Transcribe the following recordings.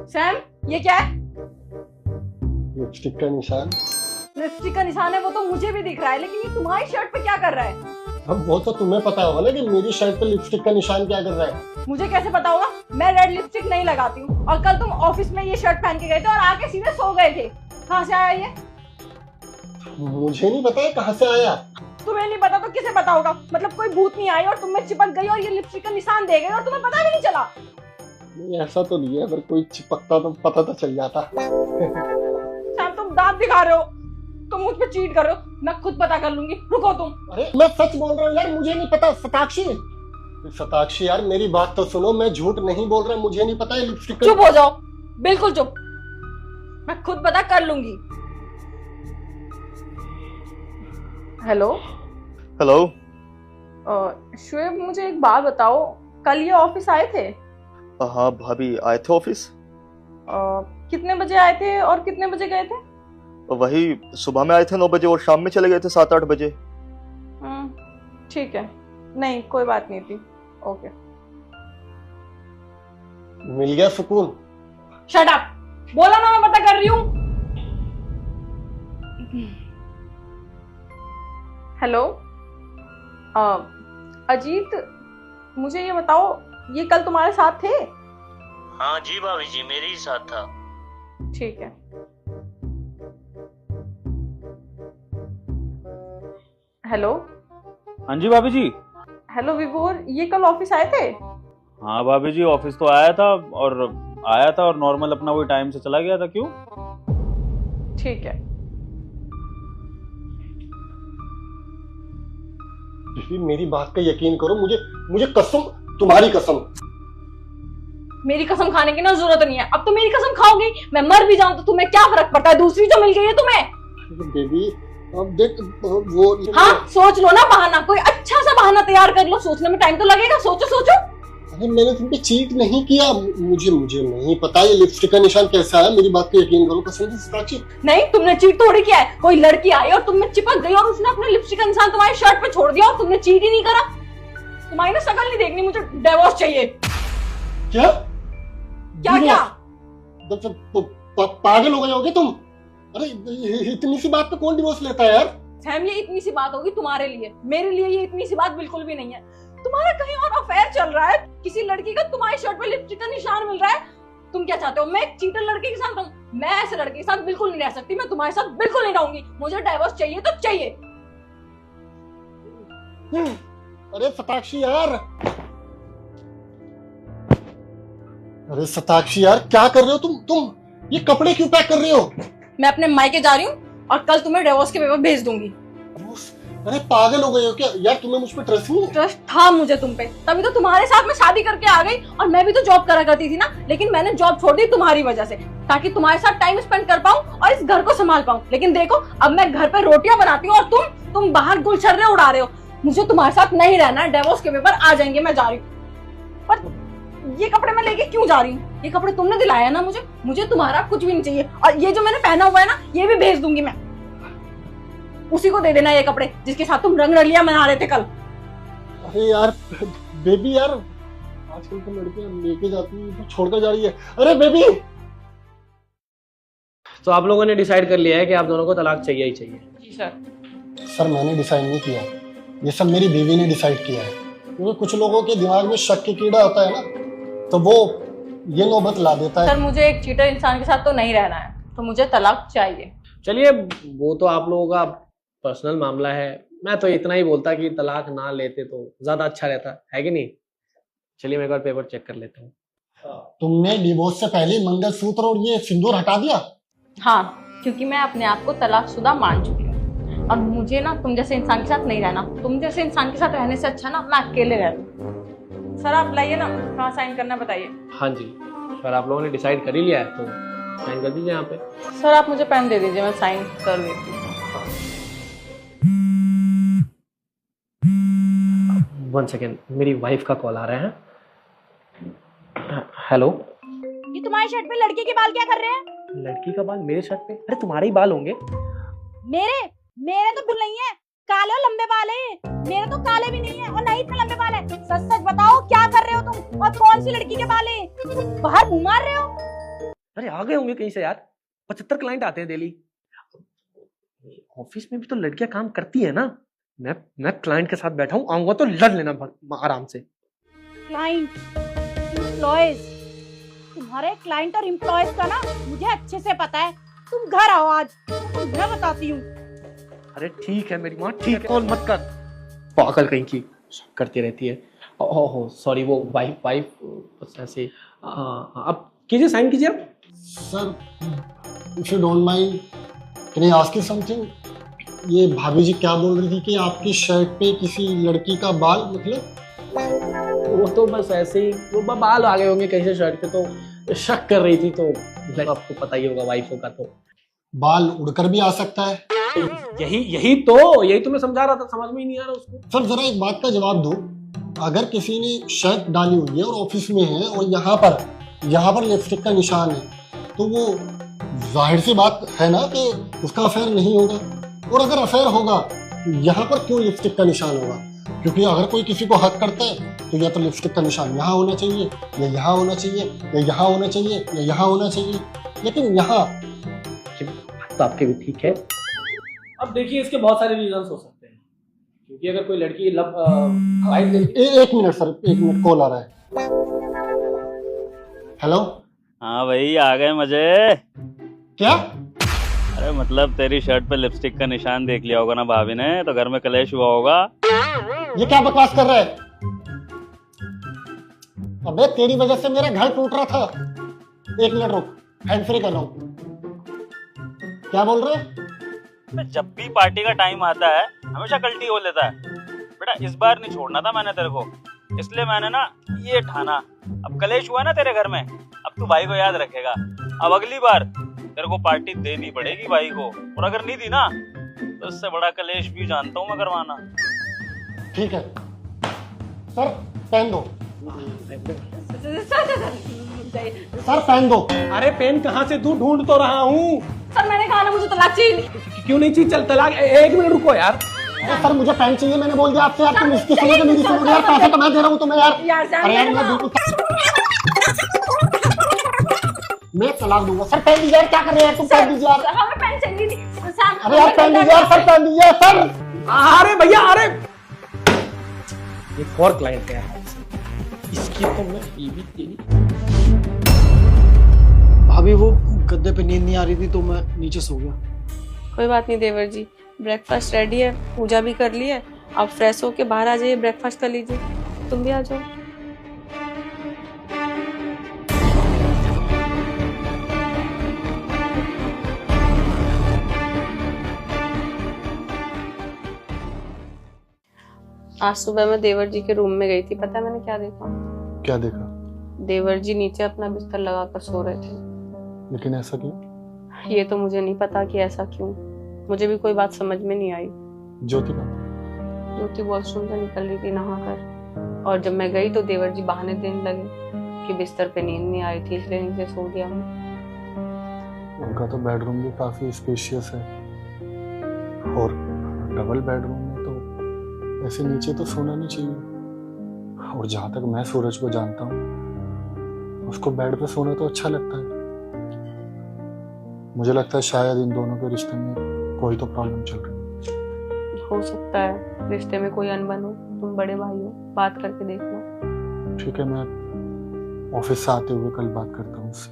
Sam, ये क्या है? लिपस्टिक का निशान। लिपस्टिक का निशान है, वो तो मुझे भी दिख रहा है, लेकिन ये तुम्हारी शर्ट पे क्या कर रहा है? अब वो तो तुम्हें पता होगा ना कि मेरी शर्ट पे लिपस्टिक का निशान क्या कर रहा है। मुझे कैसे पता होगा? मैं रेड लिपस्टिक नहीं लगाती हूँ। और कल तुम ऑफिस में ये शर्ट पहन के गए थे और आके सीधे सो गए थे। कहाँ से आया ये? मुझे नहीं पता है कहाँ से आया। तुम्हें नहीं पता तो किसे पता होगा? मतलब कोई भूत नहीं आई और तुम में चिपक गई और ये लिपस्टिक का निशान दे गई और तुम्हें पता भी नहीं चला? नहीं, ऐसा तो नहीं है, अगर कोई चिपकता तो पता तो चल जाता। सैम, तुम दांत दिखा रहे हो, तुम मुझ पे चीट कर रहे हो। मैं खुद पता कर लूंगी, रुको तुम। अरे मैं सच बोल रहा हूँ यार, मुझे नहीं पता। सताक्षी यार, मेरी बात तो सुनो, मैं झूठ नहीं बोल रहा, मुझे नहीं पता है लिपस्टिक का। चुप हो जाओ, बिल्कुल चुप। मैं खुद पता कर लूंगी। Hello hello. शुएब, मुझे एक बात बताओ, कल ये ऑफिस आए थे? हाँ भाभी, आए थे ऑफिस। कितने बजे आए थे और कितने बजे गए थे? वही सुबह में आए थे 9 बजे और शाम में चले गए थे 7-8 बजे। ठीक है, नहीं कोई बात नहीं थी। ओके, मिल गया सुकून। शट अप, बोला ना मैं पता कर रही हूँ। हेलो अजीत, मुझे ये बताओ, ये कल तुम्हारे साथ थे? हाँ जी भाभी जी, मेरे ही साथ था। ठीक है। हेलो। हाँ जी भाभी जी। हेलो विभोर, ये कल ऑफिस आए थे? हाँ भाभी जी, ऑफिस तो आया था और नॉर्मल अपना वही टाइम से चला गया था। क्यों? ठीक है। मेरी बात का यकीन करो, मुझे कसम, तुम्हारी कसम। मेरी कसम खाने की ना जरूरत नहीं है। अब तो मेरी कसम खाओगी, मैं मर भी जाऊं तो तुम्हें क्या फर्क पड़ता है? दूसरी जो मिल गई है तुम्हें। बेबी अब देख वो। हाँ, सोच लो ना बहाना, कोई अच्छा सा बहाना तैयार कर लो। सोचने में टाइम तो लगेगा, सोचो सोचो। अरे मैंने तुम पे चीट नहीं किया। मुझे नहीं पता ये लिपस्टिक का निशान कैसा है। मेरी बात को यकीन करो, कसम से सताक्षी। नहीं, तुमने चीट थोड़ी किया है। कोई लड़की आई और तुम में चिपक गई और उसने अपने लिपस्टिक का निशान तुम्हारी शर्ट पे छोड़ दिया और तुमने चीट ही नहीं करा। तुम्हारी ना शक्ल नहीं देखनी, मुझे डिवोर्स चाहिए। क्या क्या? पागल हो गए होगे तुम? अरे इतनी सी बात पे कौन डिवोर्स लेता है यार? सैम, ये इतनी सी बात होगी तुम्हारे लिए, मेरे लिए ये इतनी सी बात बिल्कुल भी नहीं है। तुम्हारा कहीं और अफेयर चल रहा है, किसी लड़की का तुम्हारी शर्ट पे लिपस्टिक का निशान मिल रहा है। तुम क्या चाहते हो, मैं एक चीटर लड़के के साथ रहूं? मैं ऐसे लड़के के साथ बिल्कुल नहीं रह सकती। मैं तुम्हारे साथ बिल्कुल नहीं रहूंगी। मुझे डाइवोर्स चाहिए तो चाहिए। अरे सताक्षी यार, अरे सताक्षी यार, क्या कर रहे हो तुम? ये कपड़े क्यों पैक कर रहे हो? मैं अपने मायके जा रही हूँ और कल तुम्हें डिवोर्स के पेपर भेज दूंगी। अरे पागल हो गए हो क्या यार? तुम्हें मुझ पे ट्रस्ट नहीं है? ट्रस्ट था मुझे तुम पे, तभी तो तुम्हारे साथ मैं शादी करके आ गई। और मैं भी तो जॉब करा करती थी ना, लेकिन मैंने जॉब छोड़ दी तुम्हारी वजह से, ताकि तुम्हारे साथ टाइम स्पेंड कर पाऊं और इस घर को संभाल पाऊं। लेकिन देखो, अब मैं घर पे रोटियां बनाती हूँ और तुम बाहर गुलछर्रे उड़ा रहे हो। मुझे तुम्हारे साथ नहीं रहना है। डिवोर्स के पेपर आ जाएंगे, मैं जा रही हूँ। पर ये कपड़े मैं लेके क्यों जा रही हूँ? ये कपड़े तुमने दिलाया ना मुझे तुम्हारा कुछ भी नहीं चाहिए। और ये जो मैंने पहना हुआ है ना, ये भी भेज दूंगी मैं। उसी को दे देना ये कपड़े जिसके साथ तुम रंग रलियां मना रहे थे कल। अरे यार बेबी यार, आजकल तो लड़कियां लेके जाती है तो छोड़कर जा रही है। अरे बेबी, तो आप लोगों ने डिसाइड कर लिया है कि आप दोनों को तलाक चाहिए ही चाहिए? जी सर। सर मैंने डिसाइड नहीं किया, ये सब मेरी बीवी ने डिसाइड किया है। क्योंकि कुछ लोगों के दिमाग में शक की कीड़ा होता है ना, तो वो ये नौबत ला देता है। सर, मुझे एक चीटर इंसान के साथ तो नहीं रहना है, तो मुझे तलाक चाहिए। चलिए, वो तो आप लोगों का पर्सनल मामला है। मैं तो इतना ही बोलता कि तलाक ना लेते तो ज्यादा अच्छा रहता है कि नहीं? चलिए मैं एक बार पेपर चेक कर लेता हूँ। तुमने डिवोर्स से पहले मंगलसूत्र और ये सिंदूर हटा दिया? हाँ, क्योंकि मैं अपने आप को तलाकशुदा मान चुकी हूँ और मुझे ना तुम जैसे इंसान के साथ नहीं रहना। तुम जैसे इंसान के साथ रहने से अच्छा ना मैं अकेले रह लूँ। सर आप लाइए ना, कहाँ साइन करना बताइए। हाँ जी सर, आप लोगों ने डिसाइड कर ही लिया है तो साइन कर दीजिए यहाँ पे। सर आप मुझे पेन दे दीजिए, मैं साइन कर देती हूँ। 1 सेकेंड, मेरी वाइफ का कॉल आ रहा है। हेलो। ये तुम्हारी शर्ट पे लड़के के बाल क्या कर रहे हैं? लड़की का बाल मेरे शर्ट पे? अरे तुम्हारे ही बाल होंगे। मेरे तो बिल्कुल नहीं है, काले और लंबे बाल है। मेरे तो काले भी नहीं है और नहीं इतने लंबे बाल है। सच सच बताओ क्या कर रहे हो तुम और कौन सी लड़की के बाल है? बाहर घुमा रहे हो? अरे आ गए होंगे कहीं से यार, 75 क्लाइंट आते हैं डेली। ऑफिस में भी तो लड़कियां काम करती है ना। मैं क्लाइंट के साथ बैठा हूँ, आऊंगा तो लड़ लेना आराम से। क्लाइंट, एम्प्लॉयज, तुम्हारे क्लाइंट और एम्प्लॉयज का ना मुझे अच्छे से पता है। तुम घर आओ आज, मैं बताती हूँ। अरे ठीक है मेरी माँ, ठीक है, मत कर। पागल कहीं की करती रहती है। ओहो सॉरी, वो वाइफ बस ऐसे। अब कीजिए, साइन कीजिए आप। Sir, if you don't mind, can I ask you something? ये भाभी जी क्या बोल रही थी कि आपकी शर्ट पे किसी लड़की का बाल, मतलब? वो तो बस ऐसे ही, वो बाल आ गए होंगे कहीं से शर्ट पे, तो शक कर रही थी। तो आपको पता ही होगा वाइफों का, तो बाल उड़कर भी आ सकता है। यही तो मैं समझा रहा था, समझ में ही नहीं आ रहा उसको। सर जरा एक बात का जवाब दो, अगर किसी ने शर्ट डाली हुई है और ऑफिस में है और यहाँ पर लिपस्टिक का निशान है, तो वो जाहिर सी बात है ना कि उसका अफेयर नहीं होगा। और अगर अफेयर होगा, यहाँ पर क्यों लिपस्टिक का निशान होगा? क्योंकि अगर कोई किसी को हक करता है तो या तो लिपस्टिक का निशान यहाँ होना चाहिए, या यहाँ होना चाहिए, या यहाँ होना चाहिए, या यहाँ होना चाहिए, लेकिन यहाँ। तो आपके भी ठीक है। अब देखिए, इसके बहुत सारे रीजंस हो सकते हैं, क्योंकि अगर कोई लड़की एक मिनट सर, एक मिनट, कॉल आ रहा है। हेलो। हाँ भाई, आ गए मजे। क्या? अरे मतलब तेरी शर्ट पे लिपस्टिक का निशान देख लिया होगा ना भाभी ने, तो घर में कलेश हुआ होगा। ये क्या बकवास कर रहा है? अबे तेरी वजह से मेरा घर टूट रहा था। एक मिनट रुक, हैंड फ्री कर रहा हूं। क्या बोल रहे हैं? जब भी पार्टी का टाइम आता है हमेशा कल्टी हो लेता है। बेटा इस बार नहीं छोड़ना था मैंने तेरे को, इसलिए मैंने ना ये ठाना। अब कलेश हुआ ना तेरे घर में, अब तू भाई को याद रखेगा। अब अगली बार तेरे को पार्टी देनी पड़ेगी भाई को, और अगर नहीं दी ना तो इससे बड़ा कलेश भी जानता हूँ मैं करवाना। ठीक है सर, पेन दो। सर पेन दो। अरे पेन कहाँ से दूं, ढूंढ तो रहा हूँ। सर मैंने कहा ना मुझे तलाक चाहिए नहीं। क्यों नहीं चाहिए? चल तलाक। एक मिनट रुको यार। सर मुझे पेन चाहिए, मैंने बोल दिया आपसे। यार तुम इसकी सुनोगे मेरी सुनोगे? यार पैसे तो मैं दे रहा हूँ तुम्हें यार। अरे यार मैं बिल्कुल, मैं तलाक दूंगा। सर पेन दीजिए यार, क्या कर रहे हैं तुम? पेन दीजिए यार। हमें पेन चाहिए नहीं। अरे यार पेन दीजिए यार, सर पेन दीजिए सर। अरे भैया, अरे एक और क्लाइंट है यार, इसकी तो मैं ये भी तेरी। भाभी वो गद्दे पे नींद नहीं आ रही थी तो मैं नीचे सो गया। कोई बात नहीं देवर जी, ब्रेकफास्ट रेडी है, पूजा भी कर ली है। आप फ्रेश होके बाहर आ जाइए, ब्रेकफास्ट कर लीजिए। तुम भी आ जाओ। आज सुबह मैं देवर जी के रूम में गई थी, पता है मैंने क्या देखा? क्या देखा? देवर जी नीचे अपना बिस्तर लगाकर सो रहे थे। लेकिन ऐसा क्यों? ये तो मुझे नहीं पता कि ऐसा क्यों, मुझे भी कोई बात समझ में नहीं आई। ज्योति का? ज्योति वॉशरूम से निकल रही थी नहाकर, और जब मैं गई तो देवर जी बहाने देने लगे कि बिस्तर पे नींद नहीं आई थी इसलिए नीचे सो गया हूँ। उनका तो बेडरूम भी काफी स्पेशियस है, और डबल बेडरूम में तो ऐसे नीचे तो सोना नहीं चाहिए। और जहां तक मैं सूरज को जानता हूँ, उसको बेड पे सोना तो अच्छा लगता है। मुझे लगता है शायद इन दोनों के रिश्ते में कोई तो प्रॉब्लम चल रही है। हो सकता है रिश्ते में कोई अनबन हो, तुम बड़े भाई हो, बात करके देखना। ठीक है, मैं ऑफिस से आते हुए कल बात करता हूँ उससे।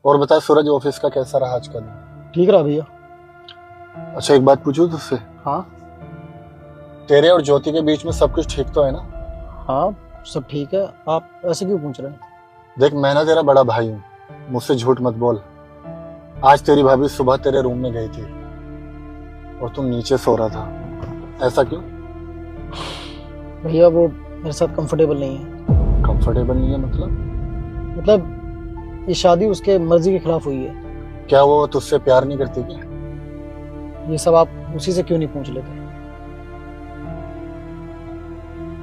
और बता सूरज, ऑफिस का कैसा रहा आज का दिन? ठीक रहा भैया। अच्छा एक बात पूछूं तुझसे? हाँ तेरे और ज्योति के बीच में सब कुछ ठीक तो है ना? हाँ सब ठीक है। आप ऐसे क्यों पूछ रहे हैं? देख मैं ना तेरा बड़ा भाई हूँ, मुझसे झूठ मत बोल। आज तेरी भाभी सुबह तेरे रूम में गई थी और तुम नीचे सो रहा था, ऐसा क्यों? भैया वो मेरे साथ कंफर्टेबल नहीं है। कंफर्टेबल नहीं है मतलब ये शादी उसके मर्जी के खिलाफ हुई है। क्या वो तुझसे प्यार नहीं करती क्या? ये सब आप उसी से क्यों नहीं पूछ लेते?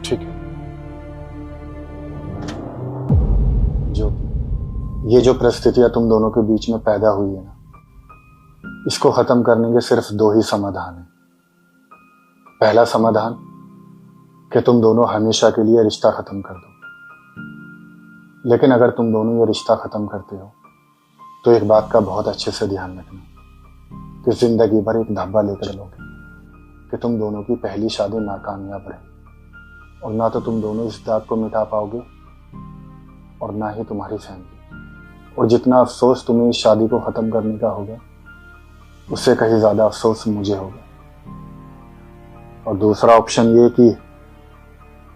ठीक है, जो ये जो परिस्थितियां तुम दोनों के बीच में पैदा हुई है ना, इसको खत्म करने के सिर्फ दो ही समाधान है। पहला समाधान कि तुम दोनों हमेशा के लिए रिश्ता खत्म कर दो, लेकिन अगर तुम दोनों ये रिश्ता ख़त्म करते हो तो एक बात का बहुत अच्छे से ध्यान रखना कि ज़िंदगी भर एक धब्बा लेकर लोगे कि तुम दोनों की पहली शादी नाकामयाब रहे, और ना तो तुम दोनों इस दाग को मिटा पाओगे और ना ही तुम्हारी फैमिली। और जितना अफसोस तुम्हें इस शादी को ख़त्म करने का होगा उससे कहीं ज़्यादा अफसोस मुझे होगा। और दूसरा ऑप्शन ये कि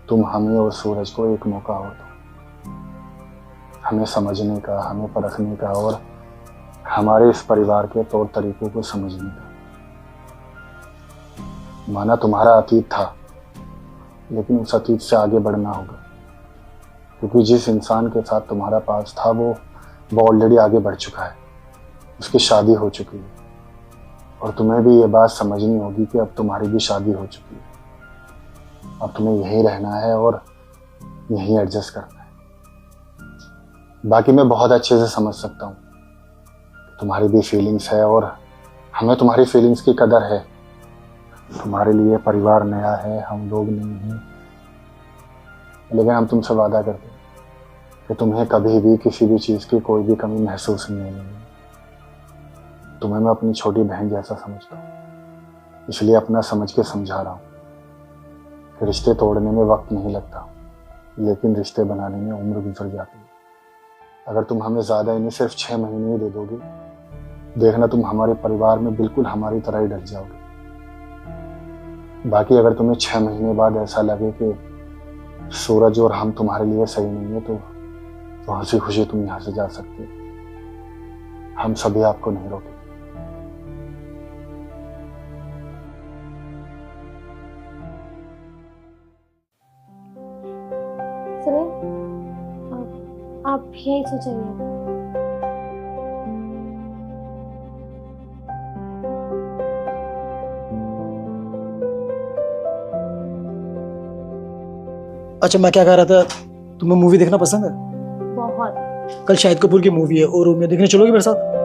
तुम हमें और सूरज को एक मौका और दो, हमें समझने का, हमें परखने का और हमारे इस परिवार के तौर तरीकों को समझने का। माना तुम्हारा अतीत था, लेकिन उस अतीत से आगे बढ़ना होगा, क्योंकि जिस इंसान के साथ तुम्हारा पास था वो ऑलरेडी आगे बढ़ चुका है, उसकी शादी हो चुकी है। और तुम्हें भी ये बात समझनी होगी कि अब तुम्हारी भी शादी हो चुकी है, अब तुम्हें यहीं रहना है और यहीं एडजस्ट करना है। बाकी मैं बहुत अच्छे से समझ सकता हूँ तुम्हारी भी फीलिंग्स है और हमें तुम्हारी फीलिंग्स की कदर है। तुम्हारे लिए परिवार नया है, हम लोग नहीं हैं, लेकिन हम तुमसे वादा करते हैं कि तुम्हें कभी भी किसी भी चीज़ की कोई भी कमी महसूस नहीं होगी। तुम्हें मैं अपनी छोटी बहन जैसा समझता हूँ, इसलिए अपना समझ के समझा रहा हूँ कि रिश्ते तोड़ने में वक्त नहीं लगता, लेकिन रिश्ते बनाने में उम्र गुजर जाती है। अगर तुम हमें ज़्यादा इन्हें सिर्फ 6 महीने ही दे दोगे, देखना तुम हमारे परिवार में बिल्कुल हमारी तरह ही ढल जाओगे। बाकी अगर तुम्हें 6 महीने बाद ऐसा लगे कि सूरज और हम तुम्हारे लिए सही नहीं है तो हंसी खुशी तुम यहाँ से जा सकते हो, हम सभी आपको नहीं रोकेंगे। आप यही सोचेंगे। अच्छा, मैं क्या कह रहा था, तुम्हें मूवी देखना पसंद है? बहुत। कल शाहिद कपूर की मूवी है और रोमियो देखने चलोगे मेरे साथ?